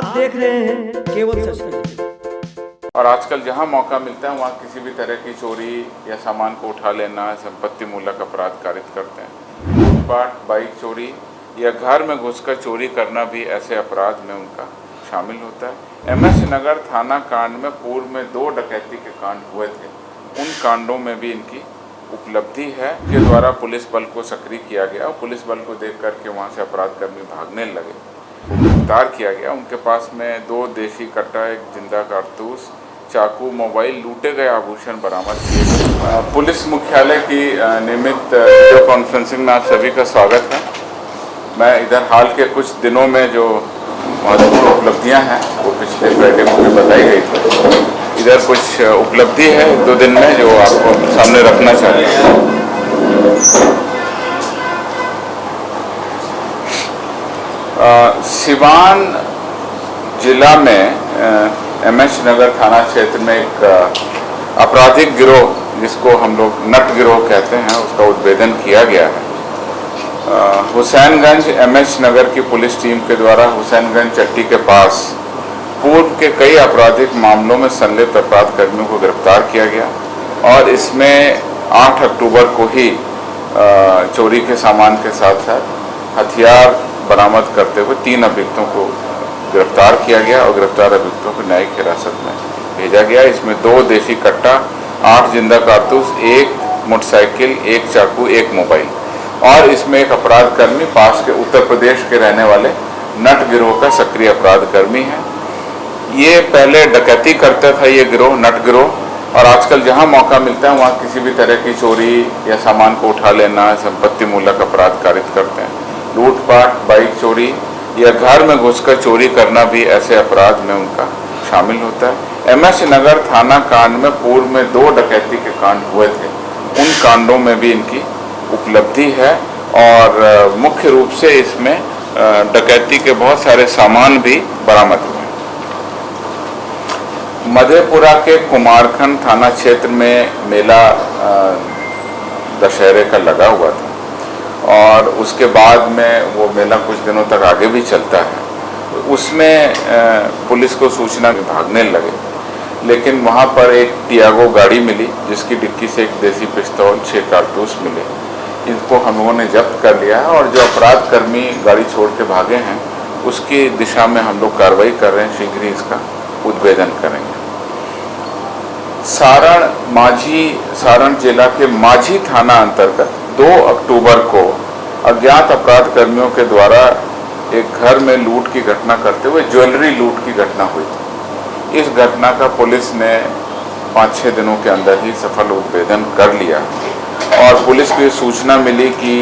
आप देख रहे हैं केवल सच तक। और आजकल जहां मौका मिलता है वहां किसी भी तरह की चोरी या सामान को उठा लेना, संपत्ति मूलक अपराध कारित करते हैं। लूटपाट, बाइक चोरी या घर में घुसकर चोरी करना भी ऐसे अपराध में उनका शामिल होता है। MS नगर थाना कांड में पूर्व में 2 डकैती के कांड हुए थे। उन कांडों में भी इनकी उपलब्धि है के द्वारा पुलिस बल को सक्रिय किया गया और पुलिस बल को देख करके वहाँ से अपराधकर्मी भागने लगे, गिरफ्तार किया गया। उनके पास में 2 देसी कट्टा, 1 जिंदा कारतूस, चाकू, मोबाइल, लूटे गए आभूषण बरामद किए गए। पुलिस मुख्यालय की नियमित वीडियो कॉन्फ्रेंसिंग में आप सभी का स्वागत है। मैं इधर हाल के कुछ दिनों में जो महत्वपूर्ण उपलब्धियां हैं वो पिछले फ्राइडे को भी बताई गई थी। इधर कुछ उपलब्धि है 2 दिन में जो आपको सामने रखना चाहते हैं। सिवान जिला में MS नगर थाना क्षेत्र में एक आपराधिक गिरोह, जिसको हम लोग नट गिरोह कहते हैं, उसका उद्भेदन किया गया है। हुसैनगंज MS नगर की पुलिस टीम के द्वारा हुसैनगंज चट्टी के पास पूर्व के कई आपराधिक मामलों में संलिप्त अपराध कर्मियों को गिरफ्तार किया गया और इसमें 8 अक्टूबर को ही चोरी के सामान के साथ साथ हथियार बरामद करते हुए 3 अभियुक्तों को गिरफ्तार किया गया और गिरफ्तार अभियुक्तों को न्यायिक हिरासत में भेजा गया। इसमें 2 देसी कट्टा, 8 जिंदा कारतूस, 1 मोटरसाइकिल, 1 चाकू, 1 मोबाइल और इसमें एक अपराध कर्मी पास के उत्तर प्रदेश के रहने वाले नट गिरोह का सक्रिय अपराध कर्मी है। ये पहले डकैती करता था ये गिरोह, नट गिरोह, और आजकल जहां मौका मिलता है वहां किसी भी तरह की चोरी या सामान को उठा लेना, संपत्ति मूलक अपराध कारित करते हैं। लूटपाट, बाइक चोरी या घर में घुसकर चोरी करना भी ऐसे अपराध में उनका शामिल होता है। MS नगर थाना कांड में पूर्व में 2 डकैती के कांड हुए थे। उन कांडों में भी इनकी उपलब्धि है और मुख्य रूप से इसमें डकैती के बहुत सारे सामान भी बरामद हुए। मधेपुरा के कुमारखंड थाना क्षेत्र में मेला दशहरे का लगा हुआ था और उसके बाद में वो मेला कुछ दिनों तक आगे भी चलता है। उसमें पुलिस को सूचना भागने लगे, लेकिन वहाँ पर एक टियागो गाड़ी मिली जिसकी डिक्की से एक देसी पिस्तौल, 6 कारतूस मिले। इनको हम लोगों ने जब्त कर लिया है और जो अपराध कर्मी गाड़ी छोड़ के भागे हैं उसकी दिशा में हम लोग कार्रवाई कर रहे हैं। शीघ्र ही इसका उद्भेदन करेंगे। सारण जिला के माझी थाना अंतर्गत 2 अक्टूबर को अज्ञात अपराध कर्मियों के द्वारा एक घर में लूट की घटना करते हुए ज्वेलरी लूट की घटना हुई थी। इस घटना का पुलिस ने 5-6 दिनों के अंदर ही सफल उद्भेदन कर लिया और पुलिस को सूचना मिली कि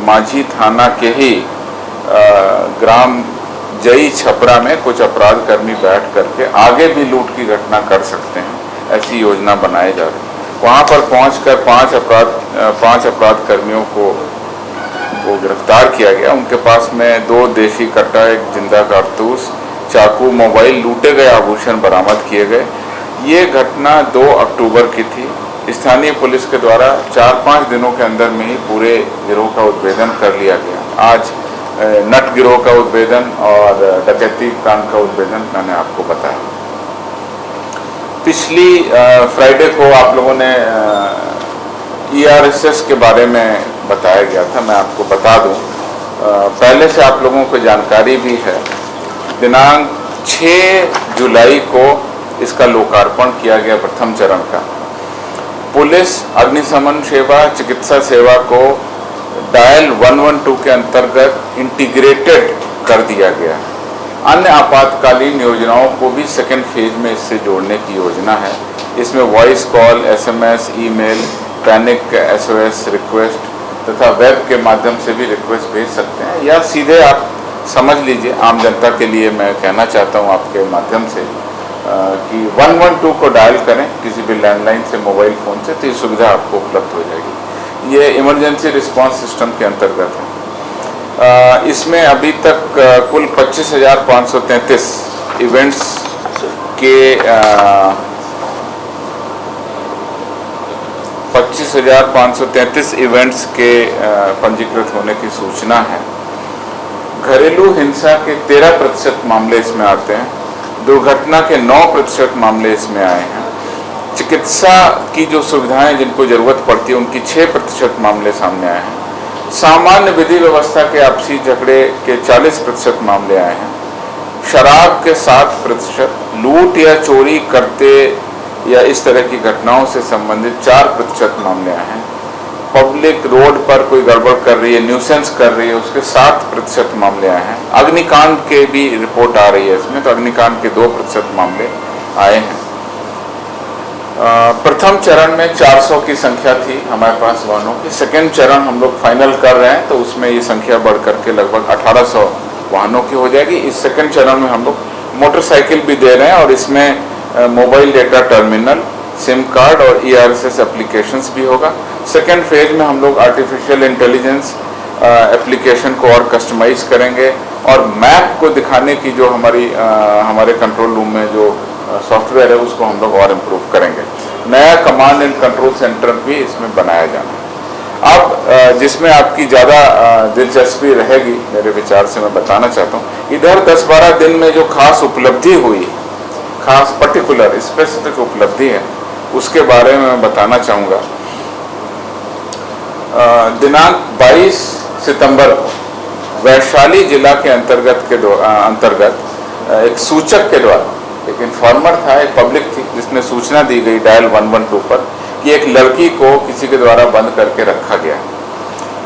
माझी थाना के ही ग्राम जई छपरा में कुछ अपराध कर्मी बैठ करके आगे भी लूट की घटना कर सकते हैं, ऐसी योजना बनाई जा रही। वहाँ पर पहुंचकर 5 अपराध कर्मियों को गिरफ्तार किया गया। उनके पास में 2 देसी कट्टा, 1 जिंदा कारतूस, चाकू, मोबाइल, लूटे गए आभूषण बरामद किए गए। ये घटना 2 अक्टूबर की थी। स्थानीय पुलिस के द्वारा 4-5 दिनों के अंदर में ही पूरे गिरोह का उद्भेदन कर लिया गया। आज नट गिरोह का उद्भेदन और डकैती कांड का उद्भेदन मैंने आपको बताया। पिछली फ्राइडे को आप लोगों ने ERSS के बारे में बताया गया था। मैं आपको बता दूं, पहले से आप लोगों को जानकारी भी है। दिनांक 6 जुलाई को इसका लोकार्पण किया गया प्रथम चरण का। पुलिस, अग्निशमन सेवा, चिकित्सा सेवा को डायल 112 के अंतर्गत इंटीग्रेटेड कर दिया गया। अन्य आपातकालीन योजनाओं को भी सेकेंड फेज में इससे जोड़ने की योजना है। इसमें voice call, SMS, email, panic SOS request तथा वेब के माध्यम से भी रिक्वेस्ट भेज सकते हैं, या सीधे आप समझ लीजिए। आम जनता के लिए मैं कहना चाहता हूं आपके माध्यम से कि 112 को डायल करें किसी भी लैंडलाइन से, मोबाइल फ़ोन से, तो ये सुविधा आपको उपलब्ध हो जाएगी। ये इमरजेंसी रिस्पांस सिस्टम के अंतर्गत है। इसमें अभी तक कुल 25,533 इवेंट्स के 25,533 इवेंट्स के पंजीकृत होने की सूचना है। घरेलू हिंसा के 13% मामले इसमें आते हैं, दुर्घटना के 9% मामले इसमें आए हैं, चिकित्सा की जो सुविधाएं जिनको जरूरत पड़ती है उनकी 6% मामले सामने आए हैं, सामान्य विधि व्यवस्था के आपसी झगड़े के 40% मामले आए हैं, शराब के 7%, लूट या चोरी करते या इस तरह की घटनाओं से संबंधित 4% मामले आए हैं, पब्लिक रोड पर कोई गड़बड़ कर रही है, न्यूसेंस कर रही है, उसके 7% मामले आए हैं, अग्निकांड के भी रिपोर्ट आ रही है इसमें, तो अग्निकांड के 2% मामले आए हैं। प्रथम चरण में 400 की संख्या थी हमारे पास वाहनों की, सेकेंड चरण हम लोग फाइनल कर रहे हैं तो उसमें ये संख्या बढ़ करके लगभग 1800 वाहनों की हो जाएगी। इस सेकेंड चरण में हम लोग मोटरसाइकिल भी दे रहे हैं और इसमें mobile data terminal, SIM card और ERSS एप्लीकेशंस भी होगा। सेकेंड फेज में हम लोग आर्टिफिशियल इंटेलिजेंस एप्लीकेशन को और कस्टमाइज करेंगे और मैप को दिखाने की जो हमारे कंट्रोल रूम में जो सॉफ्टवेयर है उसको हम लोग और इम्प्रूव करेंगे। नया कमांड एंड कंट्रोल सेंटर भी इसमें बनाया जाना है। अब जिसमें आपकी ज़्यादा दिलचस्पी रहेगी मेरे विचार से मैं बताना चाहता हूँ, इधर 10-12 दिन में जो खास उपलब्धि हुई, खास पर्टिकुलर स्पेसिफिक उपलब्धि है, उसके बारे में मैं बताना चाहूँगा। दिनांक 22 सितंबर को वैशाली जिला के अंतर्गत एक सूचक के द्वारा, एक इन्फॉर्मर था, एक पब्लिक थी जिसने सूचना दी गई डायल 112 पर कि एक लड़की को किसी के द्वारा बंद करके रखा गया।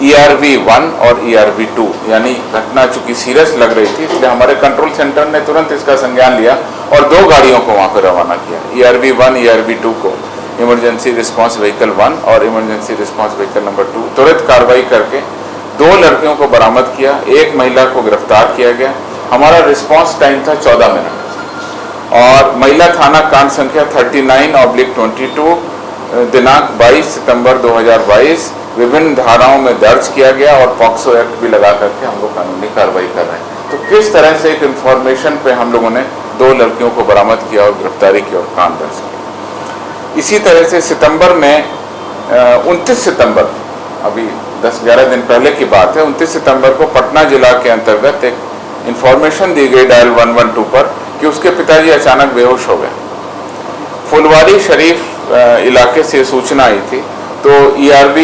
ERV1 और ERV2 यानी घटना चूंकि सीरियस लग रही थी इसलिए हमारे कंट्रोल सेंटर ने तुरंत इसका संज्ञान लिया और 2 गाड़ियों को वहाँ पर रवाना किया। ERV1 ERV2 को इमरजेंसी रिस्पांस व्हीकल 1 और इमरजेंसी रिस्पांस व्हीकल नंबर 2 त्वरित कार्रवाई करके 2 लड़कियों को बरामद किया, 1 महिला को गिरफ्तार किया गया। हमारा रिस्पांस टाइम था 14 मिनट और महिला थाना कांड संख्या 39/22 दिनांक 22 सितंबर 2022 विभिन्न धाराओं में दर्ज किया गया और पॉक्सो एक्ट भी लगा करके हम लोग कानूनी कार्रवाई कर रहे हैं। तो किस तरह से एक इन्फॉर्मेशन पे हम लोगों ने 2 लड़कियों को बरामद किया और गिरफ्तारी की और कांड दर्ज किया। इसी तरह से सितंबर में 29 सितंबर, अभी 10-11 दिन पहले की बात है, 29 सितंबर को पटना जिला के अंतर्गत एक इन्फॉर्मेशन दी गई डायल 112 पर कि उसके पिताजी अचानक बेहोश हो गए। फुलवारी शरीफ इलाके से सूचना आई थी तो ERV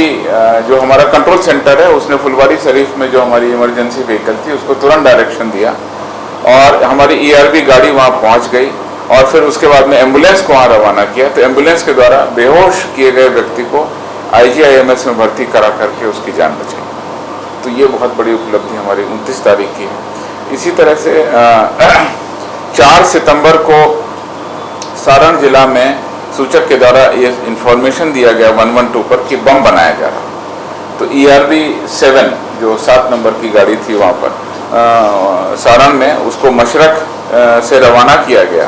जो हमारा कंट्रोल सेंटर है उसने फुलवारी शरीफ में जो हमारी इमरजेंसी व्हीकल थी उसको तुरंत डायरेक्शन दिया और हमारी ERV गाड़ी वहाँ पहुँच गई और फिर उसके बाद में एम्बुलेंस को वहाँ रवाना किया। तो एम्बुलेंस के द्वारा बेहोश किए गए व्यक्ति को IGIMS में भर्ती करा करके उसकी जान बचाई। तो ये बहुत बड़ी उपलब्धि हमारी 29 तारीख की है। इसी तरह से 4 सितंबर को सारण जिला में सूचक के द्वारा ये इंफॉर्मेशन दिया गया 112 पर कि बम बनाया जा रहा। तो ERV7 जो 7 नंबर की गाड़ी थी वहाँ पर सारण में उसको मशरक से रवाना किया गया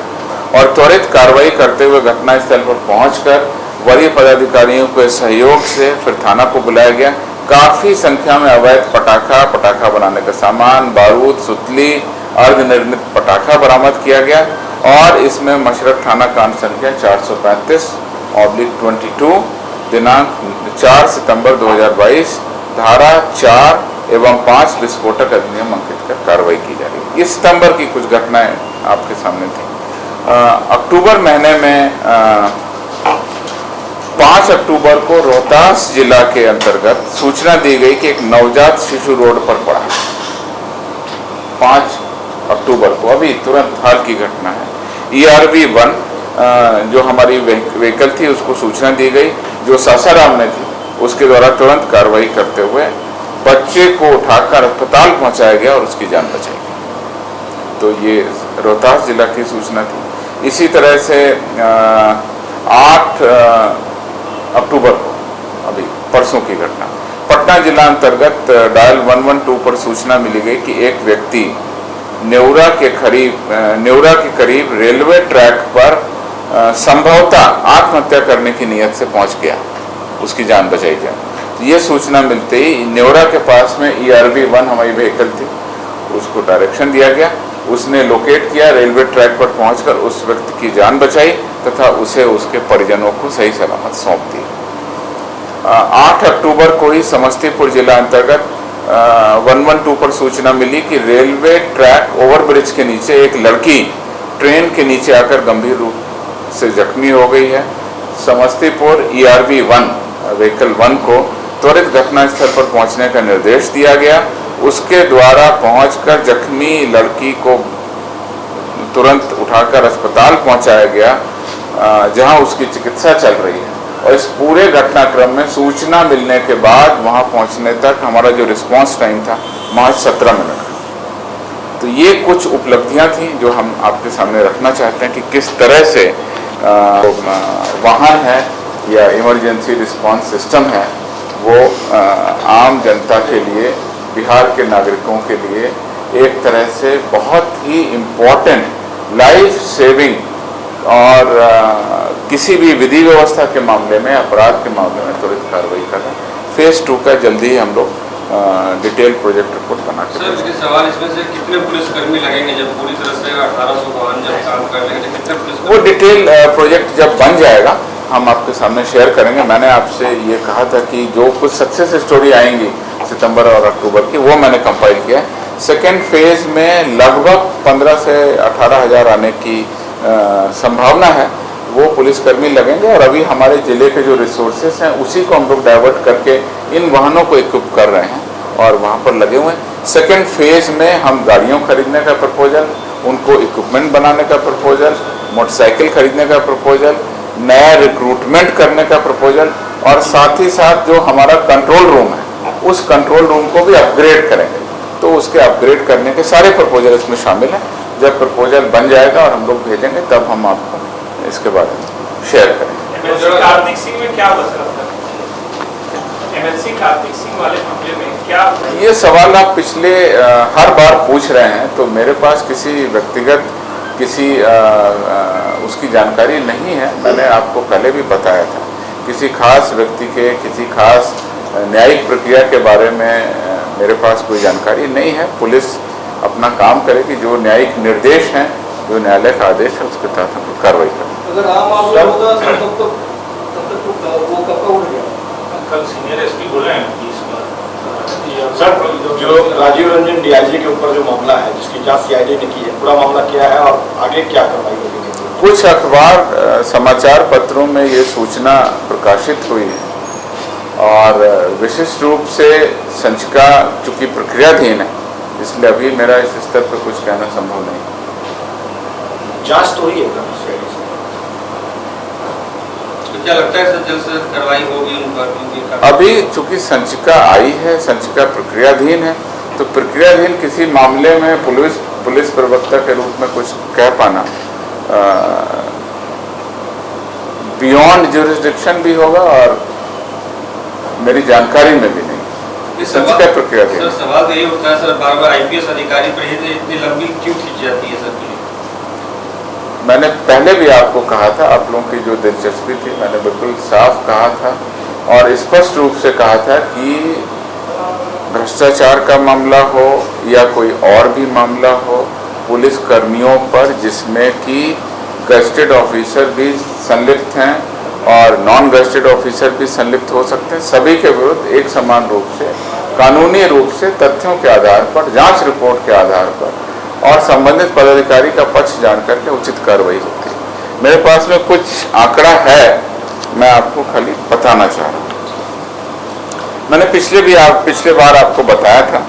और त्वरित कार्रवाई करते हुए घटनास्थल पर पहुंचकर वरीय पदाधिकारियों के सहयोग से फिर थाना को बुलाया गया। काफ़ी संख्या में अवैध पटाखा बनाने का सामान, बारूद, सुतली, अर्धनिर्मित पटाखा बरामद किया गया और इसमें मशरक थाना कांड संख्या 435/22 दिनांक 4 सितंबर 2022 धारा 4 एवं 5 विस्फोटक अधिनियम अंकित कर कार्रवाई की जा रही है। इस सितंबर की कुछ घटनाएं आपके सामने थी। अक्टूबर महीने में 5 अक्टूबर को रोहतास जिला के अंतर्गत सूचना दी गई कि एक नवजात शिशु रोड पर पड़ा। 5 अक्टूबर को, अभी तुरंत हाल की घटना है। ERV1 जो हमारी व्हीकल थी उसको सूचना दी गई जो सासाराम में थी, उसके द्वारा तुरंत कार्रवाई करते हुए बच्चे को उठाकर अस्पताल पहुंचाया गया और उसकी जान बचाई गई। तो ये रोहतास जिला की सूचना थी। इसी तरह से 8 अक्टूबर को, अभी परसों की घटना, पटना जिला अंतर्गत डायल 112 पर सूचना मिली गई कि एक व्यक्ति नेवरा के करीब रेलवे ट्रैक पर संभवतः आत्महत्या करने की नियत से पहुंच गया, उसकी जान बचाई जाए। तो ये सूचना मिलते ही नेवरा के पास में ERV1 हमारी व्हीकल थी, उसको डायरेक्शन दिया गया, उसने लोकेट किया, रेलवे ट्रैक पर पहुंचकर उस व्यक्ति की जान बचाई तथा उसे उसके परिजनों को सही सलामत सौंप दिया। 8 अक्टूबर को ही समस्तीपुर जिला अंतर्गत 112 पर सूचना मिली कि रेलवे ट्रैक ओवरब्रिज के नीचे एक लड़की ट्रेन के नीचे आकर गंभीर रूप से जख्मी हो गई है। समस्तीपुर ERV 1 व्हीकल 1 को त्वरित घटनास्थल पर पहुंचने का निर्देश दिया गया। उसके द्वारा पहुंचकर जख्मी लड़की को तुरंत उठाकर अस्पताल पहुंचाया गया, जहां उसकी चिकित्सा चल रही है। और इस पूरे घटनाक्रम में सूचना मिलने के बाद वहां पहुंचने तक हमारा जो रिस्पांस टाइम था महज 17 मिनट। तो ये कुछ उपलब्धियां थी जो हम आपके सामने रखना चाहते हैं कि किस तरह से वाहन है या इमरजेंसी रिस्पांस सिस्टम है वो आम जनता के लिए, बिहार के नागरिकों के लिए एक तरह से बहुत ही इम्पोर्टेंट, लाइफ सेविंग और किसी भी विधि व्यवस्था के मामले में, अपराध के मामले में त्वरित कार्रवाई कर रहे हैं। फेज 2 का जल्दी ही हम लोग डिटेल प्रोजेक्ट रिपोर्ट बना के सर, मेरे सवाल इसमें से कितने पुलिसकर्मी लगेंगे जब पूरी तरह से 1800 वाहन जब काम कर लेंगे, कितने पुलिस? वो डिटेल प्रोजेक्ट जब बन जाएगा हम आपके सामने शेयर करेंगे। मैंने आपसे ये कहा था कि जो कुछ सक्सेस स्टोरी आएंगी सितंबर और अक्टूबर की, वो मैंने कंपाइल किया है। सेकेंड फेज में लगभग 15 से 18 हज़ार आने की संभावना है। वो पुलिसकर्मी लगेंगे और अभी हमारे ज़िले के जो रिसोर्सेस हैं उसी को हम लोग डाइवर्ट करके इन वाहनों को इक्विप कर रहे हैं और वहाँ पर लगे हुए हैं। सेकेंड फेज में हम गाड़ियों खरीदने का प्रपोजल, उनको इक्विपमेंट बनाने का प्रपोजल, मोटरसाइकिल खरीदने का प्रपोजल, नया रिक्रूटमेंट करने का प्रपोजल और साथ ही साथ जो हमारा कंट्रोल रूम है उस कंट्रोल रूम को भी अपग्रेड करेंगे। तो उसके अपग्रेड करने के सारे प्रपोजल इसमें शामिल हैं। जब प्रपोजल बन जाएगा और हम लोग भेजेंगे तब हम आपको इसके बारे में शेयर करेंगे। कार्तिक सिंह में क्या बचा था? MLC कार्तिक सिंह वाले मामले में क्या? ये सवाल आप पिछले हर बार पूछ रहे हैं, तो मेरे पास किसी व्यक्तिगत उसकी जानकारी नहीं है। मैंने आपको पहले भी बताया था, किसी खास व्यक्ति के, किसी खास न्यायिक प्रक्रिया के बारे में मेरे पास कोई जानकारी नहीं है। पुलिस अपना काम करेगी, जो न्यायिक निर्देश हैं, जो न्यायालय का आदेश है उसके तहत हम कार्रवाई करेंगे। अगर आम मामला होता तब तक वो कब उठ गया? कल सीनियर SP बोले हैं कि इस बार सर, जो राजीव रंजन DIG के ऊपर जो मामला है जिसकी जांच CID ने की है, पूरा मामला क्या है और आगे क्या कार्रवाई होगी? कुछ अखबार समाचार पत्रों में ये सूचना प्रकाशित हुई है और विशिष्ट रूप से संचिका चूंकि प्रक्रियाधीन है, इसलिए अभी मेरा इस स्तर पर कुछ कहना संभव नहीं। जांच तो हुई है ना CID से? तो क्या लगता है सर जल्द से कार्रवाई होगी उन पर? अभी चूंकि संचिका आई है, संचिका प्रक्रियाधीन है, तो प्रक्रियाधीन किसी मामले में पुलिस प्रवक्ता के रूप में कुछ कह पाना बियॉन्ड ज्यूरिसडिक्शन भी होगा और मेरी जानकारी में भी नहीं। संचिका प्रक्रियाधीन। सर, सवाल तो ये होता है सर, बार बार IPS अधिकारी पर ही इतनी लंबी क्यों खींच जाती है सर? मैंने पहले भी आपको कहा था, आप लोगों की जो दिलचस्पी थी मैंने बिल्कुल साफ कहा था और स्पष्ट रूप से कहा था कि भ्रष्टाचार का मामला हो या कोई और भी मामला हो, पुलिस कर्मियों पर जिसमें कि गजेटेड ऑफिसर भी संलिप्त हैं और नॉन गजेटेड ऑफिसर भी संलिप्त हो सकते हैं, सभी के विरुद्ध एक समान रूप से, कानूनी रूप से, तथ्यों के आधार पर, जांच रिपोर्ट के आधार पर और संबंधित पदाधिकारी का पक्ष जानकर के उचित कार्रवाई होती है। मेरे पास में कुछ आंकड़ा है, मैं आपको खाली बताना चाह रहा हूँ। मैंने पिछले बार आपको बताया था,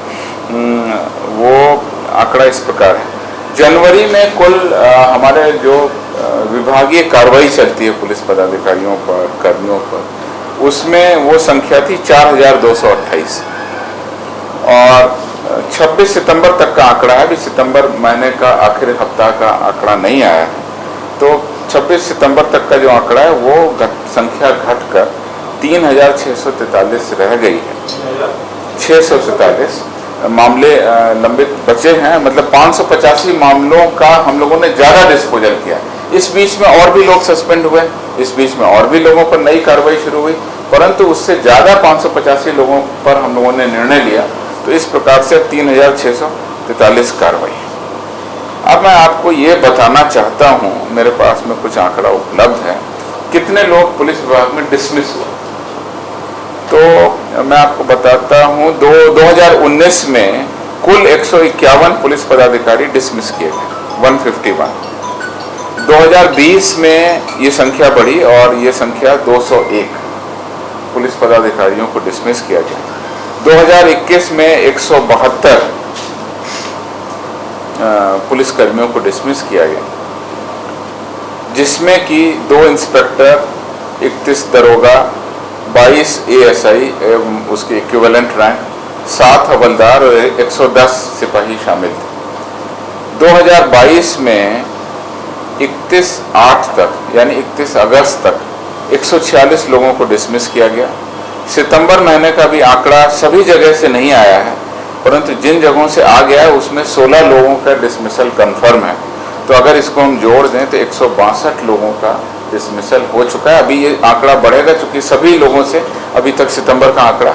वो आंकड़ा इस प्रकार है। जनवरी में कुल हमारे जो विभागीय कार्रवाई चलती है पुलिस पदाधिकारियों पर, कर्मियों पर, उसमें वो संख्या थी 4228 और 26 सितंबर तक का आंकड़ा है। अभी सितंबर महीने का आखिरी हफ्ता का आंकड़ा नहीं आया है, तो 26 सितंबर तक का जो आंकड़ा है वो संख्या घटकर 3643 रह गई है। 643 मामले लंबित बचे हैं, मतलब 585 मामलों का हम लोगों ने ज़्यादा डिस्पोजल किया। इस बीच में और भी लोग सस्पेंड हुए, इस बीच में और भी लोगों पर नई कार्रवाई शुरू हुई, परंतु उससे ज़्यादा 585 लोगों पर हम लोगों ने निर्णय लिया। तो इस प्रकार से 3643 कार्रवाई है। अब मैं आपको ये बताना चाहता हूँ, मेरे पास में कुछ आंकड़ा उपलब्ध है, कितने लोग पुलिस विभाग में डिसमिस हुए। तो मैं आपको बताता हूँ 2019 में कुल 151 पुलिस पदाधिकारी डिसमिस किए गए, 151। 2020 में ये संख्या बढ़ी और ये संख्या 201 पुलिस पदाधिकारियों को डिसमिस किया गया। 2021 में 172 पुलिस कर्मियों को डिसमिस किया गया, जिसमें कि 2 इंस्पेक्टर, 31 दरोगा, 22 एएसआई एवं उसके इक्विवेलेंट रैंक, 7 हवलदार और 110 सिपाही शामिल थे। 2022 में 31/8 तक यानी 31 अगस्त तक 146 लोगों को डिसमिस किया गया। सितंबर महीने का भी आंकड़ा सभी जगह से नहीं आया है, परंतु जिन जगहों से आ गया है उसमें 16 लोगों का डिसमिसल कंफर्म है। तो अगर इसको हम जोड़ दें तो 162 लोगों का डिसमिसल हो चुका है। अभी ये आंकड़ा बढ़ेगा, क्योंकि सभी लोगों से अभी तक सितंबर का आंकड़ा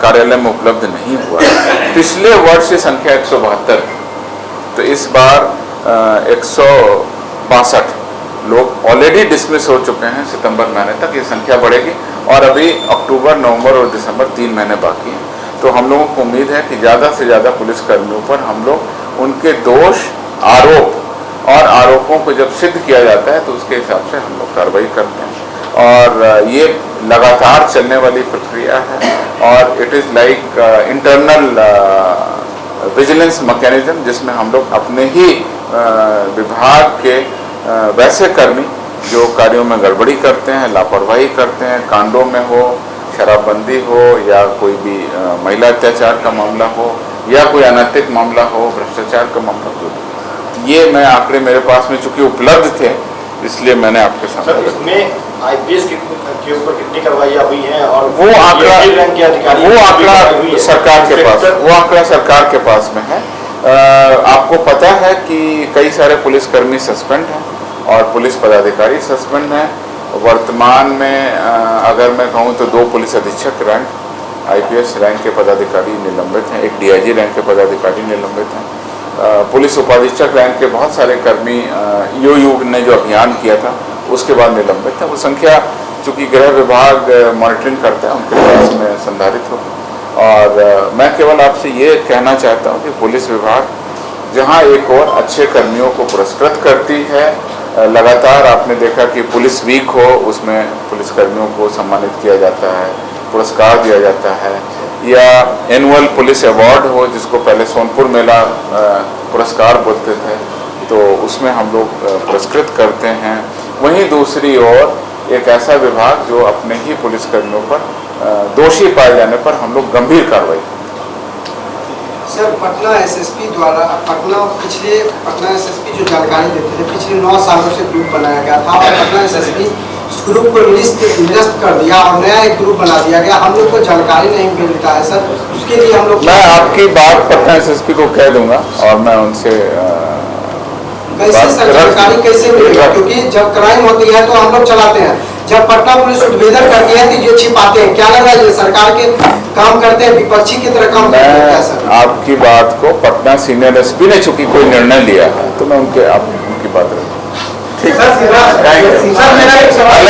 कार्यालय में उपलब्ध नहीं हुआ है। पिछले वर्ष ये संख्या 172, तो इस बार 162 लोग ऑलरेडी डिसमिस हो चुके हैं। सितंबर महीने तक ये संख्या बढ़ेगी और अभी अक्टूबर, नवंबर और दिसंबर 3 महीने बाकी हैं। तो हम लोगों को उम्मीद है कि ज़्यादा से ज़्यादा पुलिस कर्मियों पर हम लोग उनके दोष, आरोप और आरोपों को जब सिद्ध किया जाता है तो उसके हिसाब से हम लोग कार्रवाई करते हैं। और ये लगातार चलने वाली प्रक्रिया है और it is like internal vigilance mechanism, जिसमें हम लोग अपने ही विभाग के वैसे कर्मी जो कार्यों में गड़बड़ी करते हैं, लापरवाही करते हैं, कांडों में हो, शराबबंदी हो या कोई भी महिला अत्याचार का मामला हो या कोई अनैतिक मामला हो, भ्रष्टाचार का मामला हो, ये मैं आंकड़े मेरे पास में चूंकि उपलब्ध थे इसलिए मैंने आपके सामने। सर, इसमें आईपीएस के ऊपर कितनी कार्रवाइयाँ हुई हैं और वो आंकड़ा सरकार के पास, वो आंकड़ा सरकार के पास में है। आपको पता है कि कई सारे पुलिसकर्मी सस्पेंड हैं और पुलिस पदाधिकारी सस्पेंड हैं। वर्तमान में अगर मैं कहूँ तो 2 पुलिस अधीक्षक रैंक, आईपीएस रैंक के पदाधिकारी निलंबित हैं, 1 डीआईजी रैंक के पदाधिकारी निलंबित हैं। पुलिस उपाधीक्षक रैंक के बहुत सारे कर्मी ईओयू ने जो अभियान किया था उसके बाद निलंबित है। वो संख्या चूँकि गृह विभाग मॉनिटरिंग करता है उनके पास में संधारित होगी। और मैं केवल आपसे ये कहना चाहता हूँ कि पुलिस विभाग जहाँ एक और अच्छे कर्मियों को पुरस्कृत करती है, लगातार आपने देखा कि पुलिस वीक हो उसमें पुलिसकर्मियों को सम्मानित किया जाता है, पुरस्कार दिया जाता है, या एनुअल पुलिस अवार्ड हो जिसको पहले सोनपुर मेला पुरस्कार बोलते थे, तो उसमें हम लोग पुरस्कृत करते हैं। वहीं दूसरी ओर एक ऐसा विभाग जो अपने ही पुलिसकर्मियों पर दोषी पाए जाने पर हम लोग गंभीर कार्रवाई करते हैं। सर, पटना एसएसपी द्वारा पटना एसएसपी जो जानकारी देते थे पिछले 9 सालों से ग्रुप बनाया गया था और पटना एसएसपी इस ग्रुप को निरस्त कर दिया और नया एक ग्रुप बना दिया गया। हम लोग को जानकारी नहीं मिलता है सर, उसके लिए हम लोग। मैं आपकी बात पटना एसएसपी को कह दूंगा और मैं उनसे कैसे सर जानकारी कैसे मिलेगा, क्योंकि जब क्राइम होती है तो हम लोग चलाते हैं, जब पटना पुलिस उद्भेदन करती है तो ये छिपाते हैं। क्या लग रहा है ये सरकार के काम करते हैं, विपक्षी की तरह काम करते हैं क्या सर? आपकी बात को पटना सीनियर एसपी ने चूंकि कोई निर्णय लिया है तो मैं उनकी बात रखूँ। ठीक है, मेरा एक सवाल